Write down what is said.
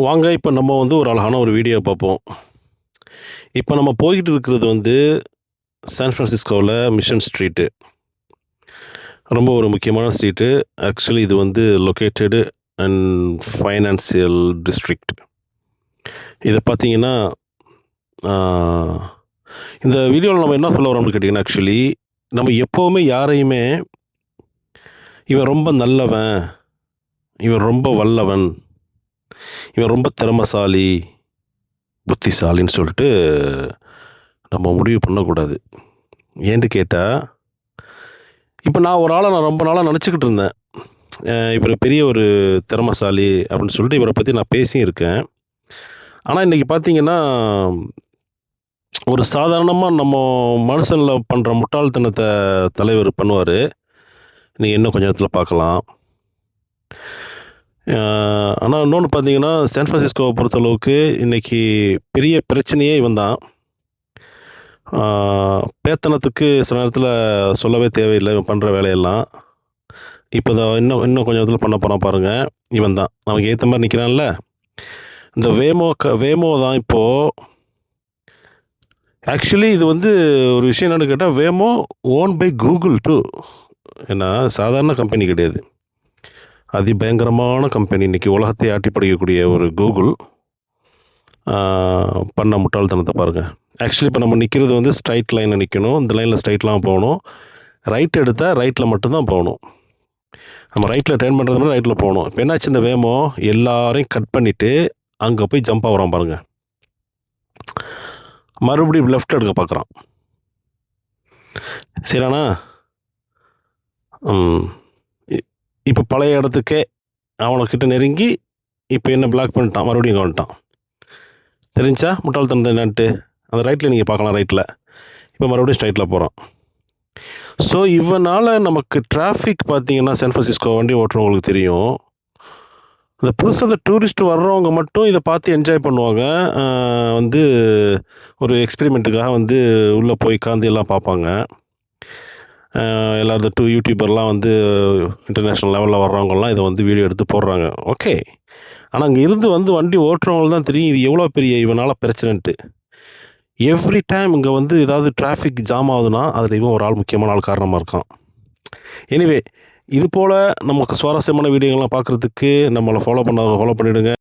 வாங்க இப்போ நம்ம வந்து ஒரு அழகான ஒரு வீடியோ பார்ப்போம். இப்போ நம்ம போயிட்டு இருக்கிறது வந்து சான் ஃப்ரான்சிஸ்கோவில் மிஷன் ஸ்ட்ரீட்டு. ரொம்ப ஒரு முக்கியமான ஸ்ட்ரீட்டு. ஆக்சுவலி இது வந்து லொக்கேட்டடு அண்ட் ஃபைனான்சியல் டிஸ்ட்ரிக்ட். இதை பார்த்தீங்கன்னா, ஆ, இந்த வீடியோவில் நம்ம என்ன சொல்ல வரோம்னு கேட்டிங்கன்னா, ஆக்சுவலி நம்ம எப்போவுமே யாரையுமே இவன் ரொம்ப நல்லவன், இவன் ரொம்ப வல்லவன், இவன் ரொம்ப திறமைசாலி, புத்திசாலின்னு சொல்லிட்டு நம்ம முடிவு பண்ணக்கூடாது. ஏன்னு கேட்டால், இப்போ நான் ஒரு ஆளை ரொம்ப நாளாக நினச்சிக்கிட்டு இருந்தேன். இவர் பெரிய ஒரு திறமைசாலி அப்படின்னு சொல்லிட்டு இவரை பற்றி நான் பேசியும் இருக்கேன். ஆனால் இன்றைக்கி பார்த்தீங்கன்னா, ஒரு சாதாரணமாக நம்ம மனுஷனில் பண்ணுற முட்டாள்தனத்தை தலைவர் பண்ணுவார். நீங்கள் இன்னும் கொஞ்ச நேரத்தில் பார்க்கலாம். ஆனால் இன்னொன்று பார்த்தீங்கன்னா, சான் ஃப்ரான்சிஸ்கோவை பொறுத்தளவுக்கு இன்றைக்கி பெரிய பிரச்சனையே இவன் தான். பேத்தனத்துக்கு சில நேரத்தில் சொல்லவே தேவையில்லை இவன் பண்ணுற வேலையெல்லாம். இப்போ இன்னும் இன்னும் கொஞ்சம் இதில் பண்ண போகிறான் பாருங்கள். இவன் தான் நமக்கு ஏற்ற மாதிரி நிற்கிறான்ல. இந்த வேமோ தான் இப்போது ஆக்சுவலி இது வந்து ஒரு விஷயம் என்னென்னு கேட்டால், Waymo own by Google too. ஏன்னா சாதாரண கம்பெனி கிடையாது, அதிபயங்கரமான கம்பெனி. இன்றைக்கி உலகத்தை ஆட்டி படைக்கக்கூடிய ஒரு கூகுள் பண்ண முட்டாள்தனத்தை பாருங்கள். ஆக்சுவலி இப்போ நம்ம நிற்கிறது வந்து ஸ்ட்ரைட் லைனில் நிற்கணும். இந்த லைனில் ஸ்ட்ரைட்லாம் போகணும். ரைட் எடுத்தால் ரைட்டில் மட்டும்தான் போகணும். நம்ம ரைட்டில் டர்ன் பண்ணுறதுனால ரைட்டில் போகணும். இப்போ என்னாச்சு, இந்த வேமோ எல்லாரையும் கட் பண்ணிவிட்டு அங்கே போய் ஜம்ப் ஆகுறான் பாருங்கள். மறுபடியும் லெஃப்ட் எடுக்க பார்க்குறான். சரிண்ணா, இப்போ பழைய இடத்துக்கே அவனுக்கிட்ட நெருங்கி இப்போ என்ன பிளாக் பண்ணிட்டான், மறுபடியும் இங்கே வந்துட்டான். தெரிஞ்சா முட்டாள்தனத்தை என்னான்ட்டு? அந்த ரைட்டில் நீங்கள் பார்க்கலாம். ரைட்டில் இப்போ மறுபடியும் ஸ்ட்ரைட்டில் போகிறான். ஸோ இவனால் நமக்கு டிராஃபிக் பார்த்தீங்கன்னா, சான் ஃப்ரான்சிஸ்கோ வண்டி ஓட்டுறவங்களுக்கு தெரியும். இந்த புதுசாக இந்த டூரிஸ்ட் வர்றவங்க மட்டும் இதை பார்த்து என்ஜாய் பண்ணுவாங்க. வந்து ஒரு எக்ஸ்பெரிமெண்ட்டுக்காக வந்து உள்ளே போய் உட்காந்து எல்லாம் பார்ப்பாங்க. எல்லோரும் இந்த யூடியூபர்லாம் வந்து இன்டர்நேஷ்னல் லெவலில் வர்றவங்கலாம் இதை வந்து வீடியோ எடுத்து போடுறாங்க. ஓகே, ஆனால் அங்கே இருந்து வந்து வண்டி ஓட்டுறவங்களுக்கு தான் தெரியும் இது எவ்வளோ பெரிய இவனால் பிரச்சனைன்ட்டு. எவ்ரி டைம் இங்கே வந்து ஏதாவது டிராஃபிக் ஜாம் ஆகுதுன்னா அதில் இவன் ஒரு ஆள் முக்கியமான ஆள் காரணமாக இருக்கான். எனிவே, இது போல் நமக்கு சுவாரஸ்யமான வீடியோங்கள்லாம் பார்க்குறதுக்கு நம்மளை ஃபாலோ பண்ணிவிடுங்க.